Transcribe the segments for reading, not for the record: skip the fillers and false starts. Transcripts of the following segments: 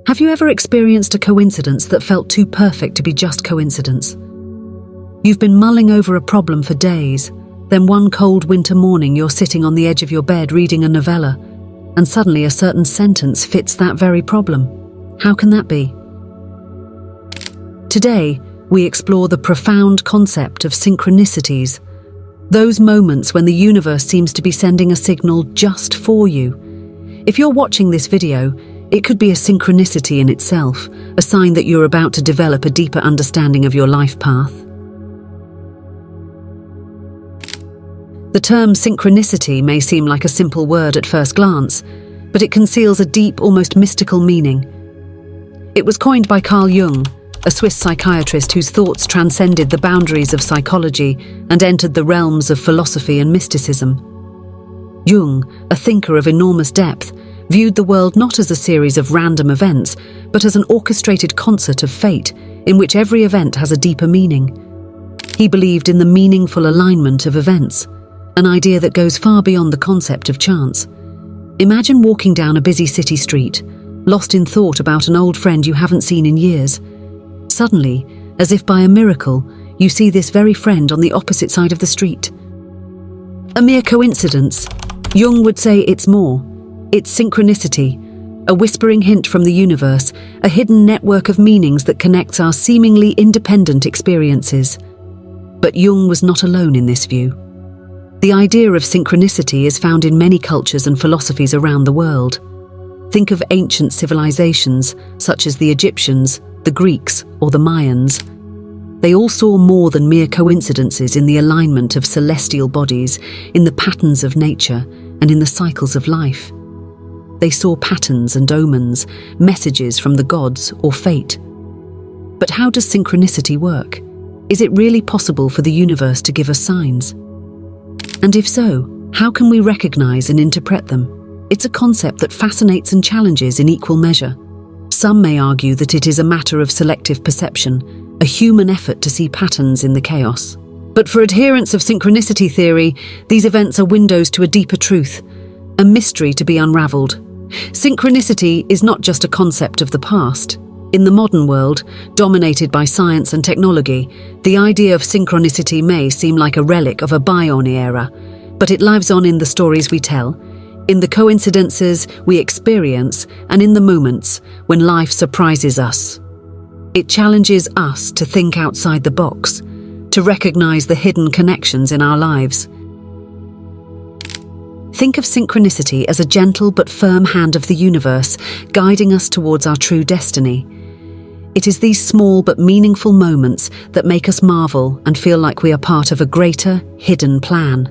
Have you ever experienced a coincidence that felt too perfect to be just coincidence? You've been mulling over a problem for days, then one cold winter morning you're sitting on the edge of your bed reading a novella, and suddenly a certain sentence fits that very problem. How can that be? Today, we explore the profound concept of synchronicities, those moments when the universe seems to be sending a signal just for you. If you're watching this video, it could be a synchronicity in itself, a sign that you're about to develop a deeper understanding of your life path. The term synchronicity may seem like a simple word at first glance, but it conceals a deep, almost mystical meaning. It was coined by Carl Jung, a Swiss psychiatrist whose thoughts transcended the boundaries of psychology and entered the realms of philosophy and mysticism. Jung, a thinker of enormous depth, viewed the world not as a series of random events, but as an orchestrated concert of fate, in which every event has a deeper meaning. He believed in the meaningful alignment of events, an idea that goes far beyond the concept of chance. Imagine walking down a busy city street, lost in thought about an old friend you haven't seen in years. Suddenly, as if by a miracle, you see this very friend on the opposite side of the street. A mere coincidence? Jung would say it's more. It's synchronicity, a whispering hint from the universe, a hidden network of meanings that connects our seemingly independent experiences. But Jung was not alone in this view. The idea of synchronicity is found in many cultures and philosophies around the world. Think of ancient civilizations, such as the Egyptians, the Greeks, or the Mayans. They all saw more than mere coincidences in the alignment of celestial bodies, in the patterns of nature, and in the cycles of life. They saw patterns and omens, messages from the gods or fate. But how does synchronicity work? Is it really possible for the universe to give us signs? And if so, how can we recognize and interpret them? It's a concept that fascinates and challenges in equal measure. Some may argue that it is a matter of selective perception, a human effort to see patterns in the chaos. But for adherents of synchronicity theory, these events are windows to a deeper truth, a mystery to be unraveled. Synchronicity is not just a concept of the past. In the modern world, dominated by science and technology, the idea of synchronicity may seem like a relic of a bygone era, but it lives on in the stories we tell, in the coincidences we experience, and in the moments when life surprises us. It challenges us to think outside the box, to recognize the hidden connections in our lives. Think of synchronicity as a gentle but firm hand of the universe, guiding us towards our true destiny. It is these small but meaningful moments that make us marvel and feel like we are part of a greater, hidden plan.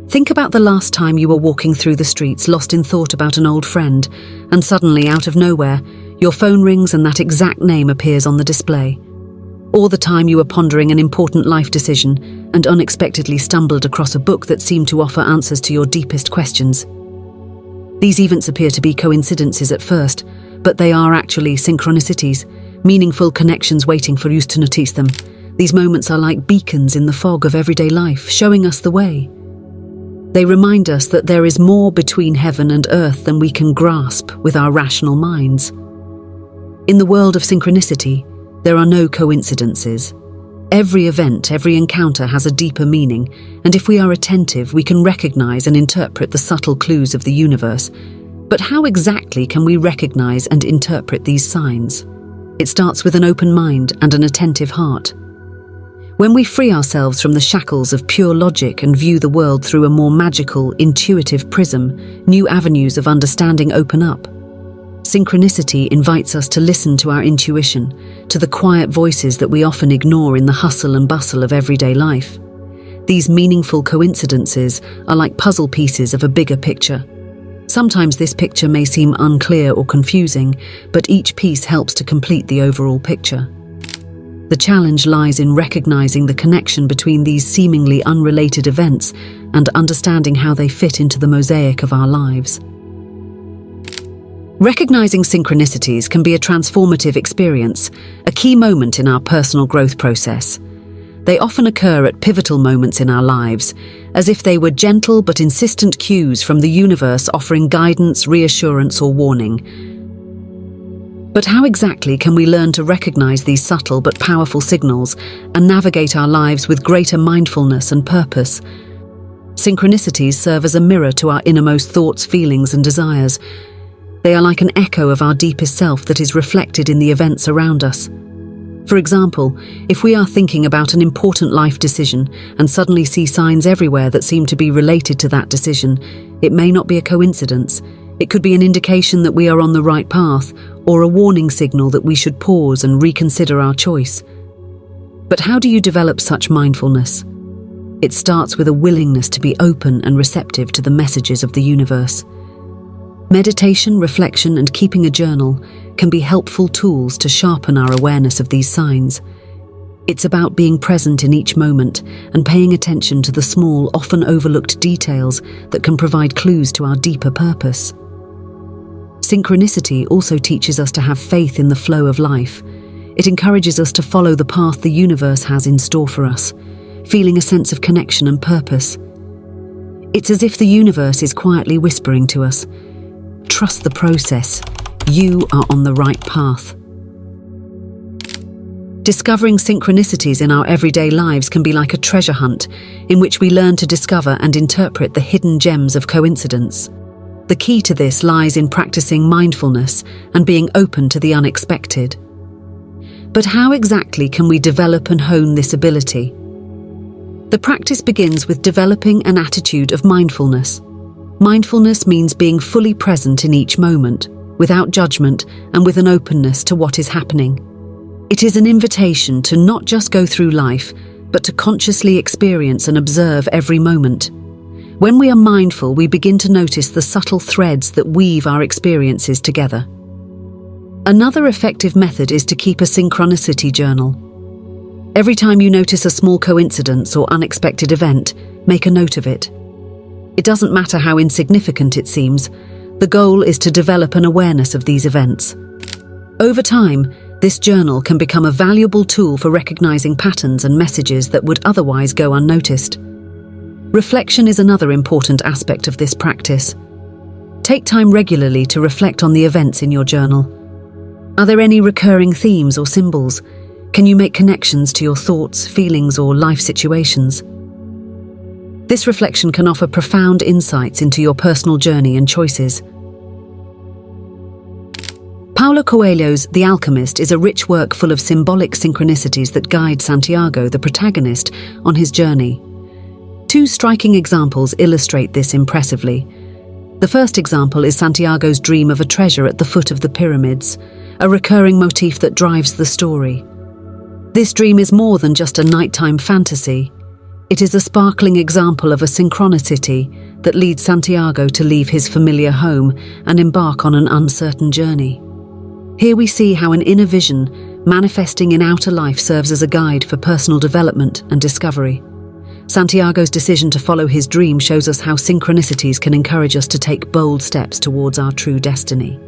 Think about the last time you were walking through the streets, lost in thought about an old friend, and suddenly, out of nowhere, your phone rings and that exact name appears on the display. Or the time you were pondering an important life decision and unexpectedly stumbled across a book that seemed to offer answers to your deepest questions. These events appear to be coincidences at first, but they are actually synchronicities, meaningful connections waiting for us to notice them. These moments are like beacons in the fog of everyday life, showing us the way. They remind us that there is more between heaven and earth than we can grasp with our rational minds. In the world of synchronicity, there are no coincidences. Every event, every encounter has a deeper meaning, and if we are attentive, we can recognize and interpret the subtle clues of the universe. But how exactly can we recognize and interpret these signs? It starts with an open mind and an attentive heart. When we free ourselves from the shackles of pure logic and view the world through a more magical, intuitive prism, new avenues of understanding open up. Synchronicity invites us to listen to our intuition, to the quiet voices that we often ignore in the hustle and bustle of everyday life. These meaningful coincidences are like puzzle pieces of a bigger picture. Sometimes this picture may seem unclear or confusing, but each piece helps to complete the overall picture. The challenge lies in recognizing the connection between these seemingly unrelated events and understanding how they fit into the mosaic of our lives. Recognizing synchronicities can be a transformative experience, a key moment in our personal growth process. They often occur at pivotal moments in our lives, as if they were gentle but insistent cues from the universe offering guidance, reassurance, or warning. But how exactly can we learn to recognize these subtle but powerful signals and navigate our lives with greater mindfulness and purpose? Synchronicities serve as a mirror to our innermost thoughts, feelings, and desires. They are like an echo of our deepest self that is reflected in the events around us. For example, if we are thinking about an important life decision and suddenly see signs everywhere that seem to be related to that decision, it may not be a coincidence. It could be an indication that we are on the right path, or a warning signal that we should pause and reconsider our choice. But how do you develop such mindfulness? It starts with a willingness to be open and receptive to the messages of the universe. Meditation, reflection, and keeping a journal can be helpful tools to sharpen our awareness of these signs. It's about being present in each moment and paying attention to the small, often overlooked details that can provide clues to our deeper purpose. Synchronicity also teaches us to have faith in the flow of life. It encourages us to follow the path the universe has in store for us, feeling a sense of connection and purpose. It's as if the universe is quietly whispering to us, "Trust the process. You are on the right path." Discovering synchronicities in our everyday lives can be like a treasure hunt in which we learn to discover and interpret the hidden gems of coincidence. The key to this lies in practicing mindfulness and being open to the unexpected. But how exactly can we develop and hone this ability? The practice begins with developing an attitude of mindfulness. Mindfulness means being fully present in each moment, without judgment and with an openness to what is happening. It is an invitation to not just go through life, but to consciously experience and observe every moment. When we are mindful, we begin to notice the subtle threads that weave our experiences together. Another effective method is to keep a synchronicity journal. Every time you notice a small coincidence or unexpected event, make a note of it. It doesn't matter how insignificant it seems. The goal is to develop an awareness of these events. Over time, this journal can become a valuable tool for recognizing patterns and messages that would otherwise go unnoticed. Reflection is another important aspect of this practice. Take time regularly to reflect on the events in your journal. Are there any recurring themes or symbols? Can you make connections to your thoughts, feelings, or life situations? This reflection can offer profound insights into your personal journey and choices. Paulo Coelho's The Alchemist is a rich work full of symbolic synchronicities that guide Santiago, the protagonist, on his journey. Two striking examples illustrate this impressively. The first example is Santiago's dream of a treasure at the foot of the pyramids, a recurring motif that drives the story. This dream is more than just a nighttime fantasy. It is a sparkling example of a synchronicity that leads Santiago to leave his familiar home and embark on an uncertain journey. Here we see how an inner vision, manifesting in outer life, serves as a guide for personal development and discovery. Santiago's decision to follow his dream shows us how synchronicities can encourage us to take bold steps towards our true destiny.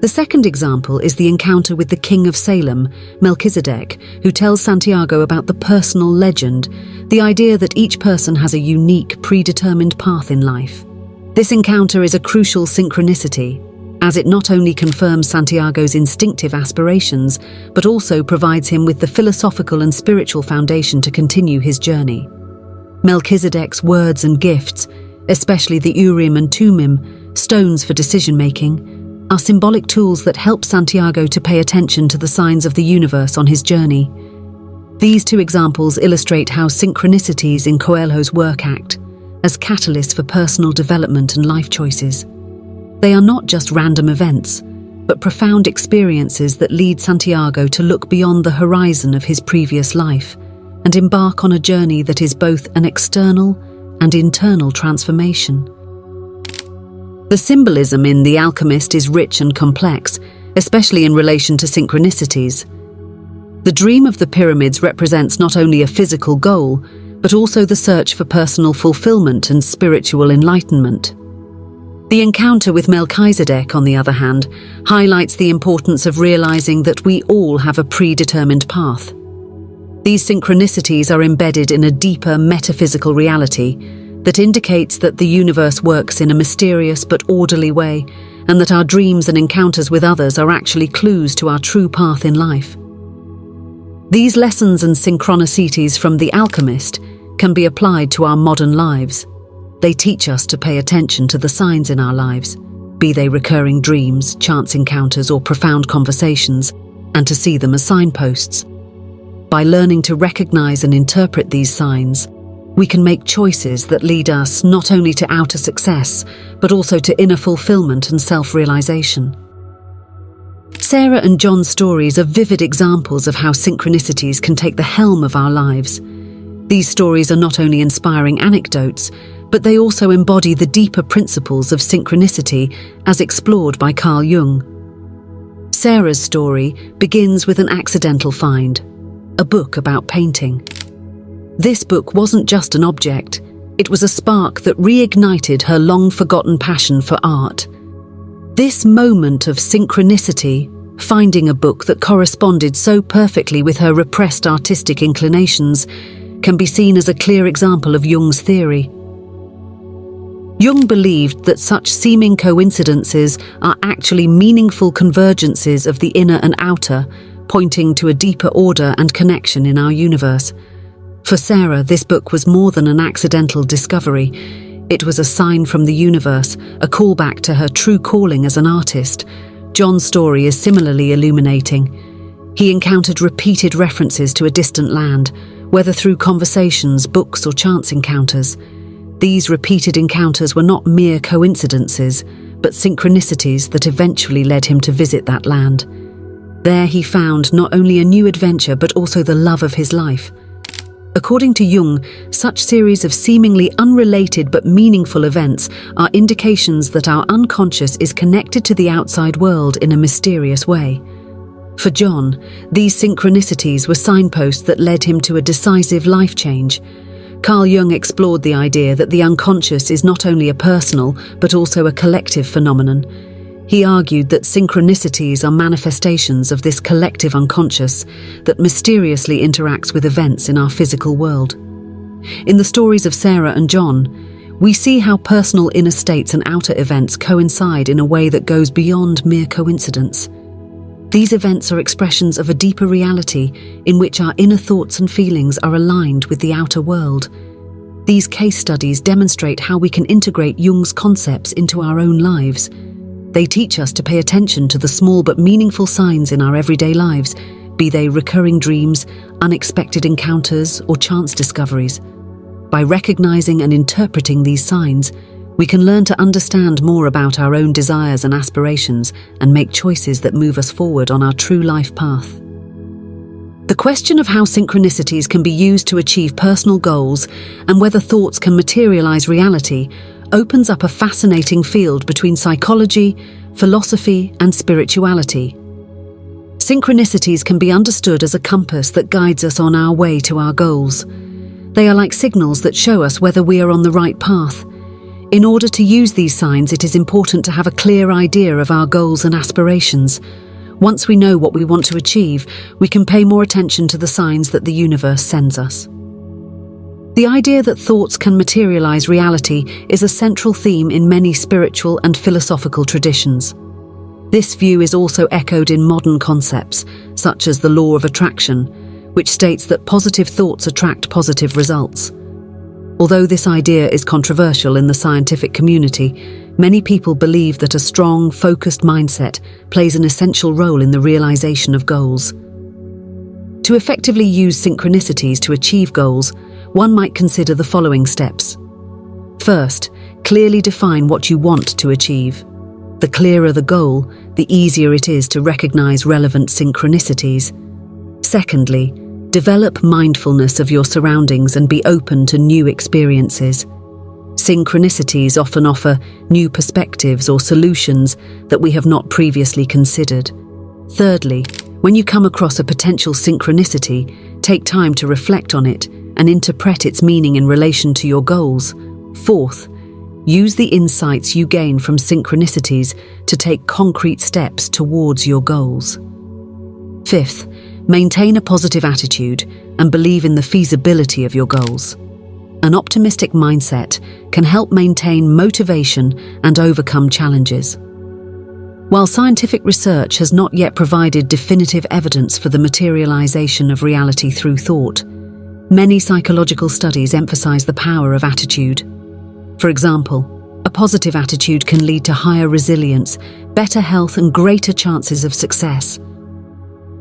The second example is the encounter with the King of Salem, Melchizedek, who tells Santiago about the personal legend, the idea that each person has a unique, predetermined path in life. This encounter is a crucial synchronicity, as it not only confirms Santiago's instinctive aspirations, but also provides him with the philosophical and spiritual foundation to continue his journey. Melchizedek's words and gifts, especially the Urim and Thummim, stones for decision-making, are symbolic tools that help Santiago to pay attention to the signs of the universe on his journey. These two examples illustrate how synchronicities in Coelho's work act as catalysts for personal development and life choices. They are not just random events, but profound experiences that lead Santiago to look beyond the horizon of his previous life and embark on a journey that is both an external and internal transformation. The symbolism in The Alchemist is rich and complex, especially in relation to synchronicities. The dream of the pyramids represents not only a physical goal, but also the search for personal fulfillment and spiritual enlightenment. The encounter with Melchizedek, on the other hand, highlights the importance of realizing that we all have a predetermined path. These synchronicities are embedded in a deeper metaphysical reality that indicates that the universe works in a mysterious but orderly way, and that our dreams and encounters with others are actually clues to our true path in life. These lessons and synchronicities from The Alchemist can be applied to our modern lives. They teach us to pay attention to the signs in our lives, be they recurring dreams, chance encounters, or profound conversations, and to see them as signposts. By learning to recognize and interpret these signs, we can make choices that lead us not only to outer success, but also to inner fulfillment and self-realization. Sarah and John's stories are vivid examples of how synchronicities can take the helm of our lives. These stories are not only inspiring anecdotes, but they also embody the deeper principles of synchronicity as explored by Carl Jung. Sarah's story begins with an accidental find, a book about painting. This book wasn't just an object, it was a spark that reignited her long-forgotten passion for art. This moment of synchronicity, finding a book that corresponded so perfectly with her repressed artistic inclinations, can be seen as a clear example of Jung's theory. Jung believed that such seeming coincidences are actually meaningful convergences of the inner and outer, pointing to a deeper order and connection in our universe. For Sarah, this book was more than an accidental discovery. It was a sign from the universe, a callback to her true calling as an artist. John's story is similarly illuminating. He encountered repeated references to a distant land, whether through conversations, books, or chance encounters. These repeated encounters were not mere coincidences, but synchronicities that eventually led him to visit that land. There he found not only a new adventure, but also the love of his life. According to Jung, such series of seemingly unrelated but meaningful events are indications that our unconscious is connected to the outside world in a mysterious way. For John, these synchronicities were signposts that led him to a decisive life change. Carl Jung explored the idea that the unconscious is not only a personal, but also a collective phenomenon. He argued that synchronicities are manifestations of this collective unconscious that mysteriously interacts with events in our physical world. In the stories of Sarah and John, we see how personal inner states and outer events coincide in a way that goes beyond mere coincidence. These events are expressions of a deeper reality in which our inner thoughts and feelings are aligned with the outer world. These case studies demonstrate how we can integrate Jung's concepts into our own lives. They teach us to pay attention to the small but meaningful signs in our everyday lives, be they recurring dreams, unexpected encounters, or chance discoveries. By recognizing and interpreting these signs, we can learn to understand more about our own desires and aspirations and make choices that move us forward on our true life path. The question of how synchronicities can be used to achieve personal goals and whether thoughts can materialize reality opens up a fascinating field between psychology, philosophy, and spirituality. Synchronicities can be understood as a compass that guides us on our way to our goals. They are like signals that show us whether we are on the right path. In order to use these signs, it is important to have a clear idea of our goals and aspirations. Once we know what we want to achieve, we can pay more attention to the signs that the universe sends us. The idea that thoughts can materialize reality is a central theme in many spiritual and philosophical traditions. This view is also echoed in modern concepts, such as the law of attraction, which states that positive thoughts attract positive results. Although this idea is controversial in the scientific community, many people believe that a strong, focused mindset plays an essential role in the realization of goals. To effectively use synchronicities to achieve goals, one might consider the following steps. First, clearly define what you want to achieve. The clearer the goal, the easier it is to recognize relevant synchronicities. Secondly, develop mindfulness of your surroundings and be open to new experiences. Synchronicities often offer new perspectives or solutions that we have not previously considered. Thirdly, when you come across a potential synchronicity, take time to reflect on it and interpret its meaning in relation to your goals. Fourth, use the insights you gain from synchronicities to take concrete steps towards your goals. Fifth, maintain a positive attitude and believe in the feasibility of your goals. An optimistic mindset can help maintain motivation and overcome challenges. While scientific research has not yet provided definitive evidence for the materialization of reality through thought, many psychological studies emphasize the power of attitude. For example, a positive attitude can lead to higher resilience, better health, and greater chances of success.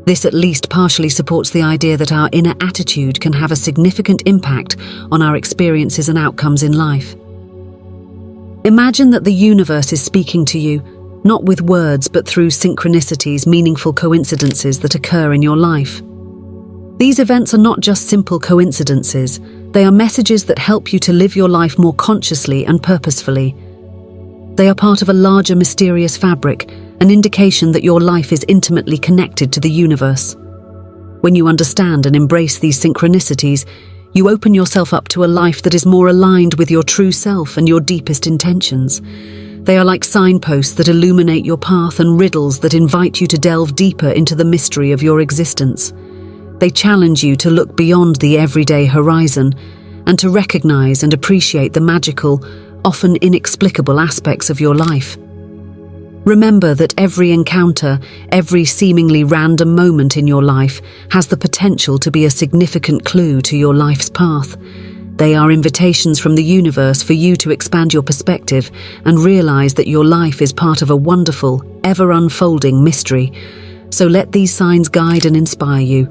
This at least partially supports the idea that our inner attitude can have a significant impact on our experiences and outcomes in life. Imagine that the universe is speaking to you, not with words but through synchronicities, meaningful coincidences that occur in your life. These events are not just simple coincidences, they are messages that help you to live your life more consciously and purposefully. They are part of a larger mysterious fabric, an indication that your life is intimately connected to the universe. When you understand and embrace these synchronicities, you open yourself up to a life that is more aligned with your true self and your deepest intentions. They are like signposts that illuminate your path and riddles that invite you to delve deeper into the mystery of your existence. They challenge you to look beyond the everyday horizon and to recognize and appreciate the magical, often inexplicable aspects of your life. Remember that every encounter, every seemingly random moment in your life has the potential to be a significant clue to your life's path. They are invitations from the universe for you to expand your perspective and realize that your life is part of a wonderful, ever-unfolding mystery. So let these signs guide and inspire you.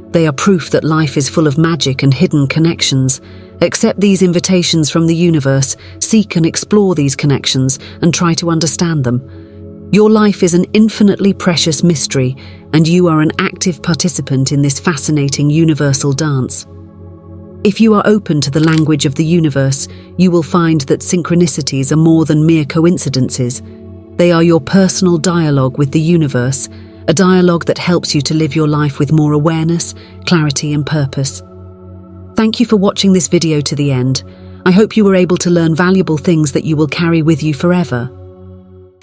They are proof that life is full of magic and hidden connections. Accept these invitations from the universe, seek and explore these connections, and try to understand them. Your life is an infinitely precious mystery, and you are an active participant in this fascinating universal dance. If you are open to the language of the universe, you will find that synchronicities are more than mere coincidences. They are your personal dialogue with the universe, a dialogue that helps you to live your life with more awareness, clarity, and purpose. Thank you for watching this video to the end. I hope you were able to learn valuable things that you will carry with you forever.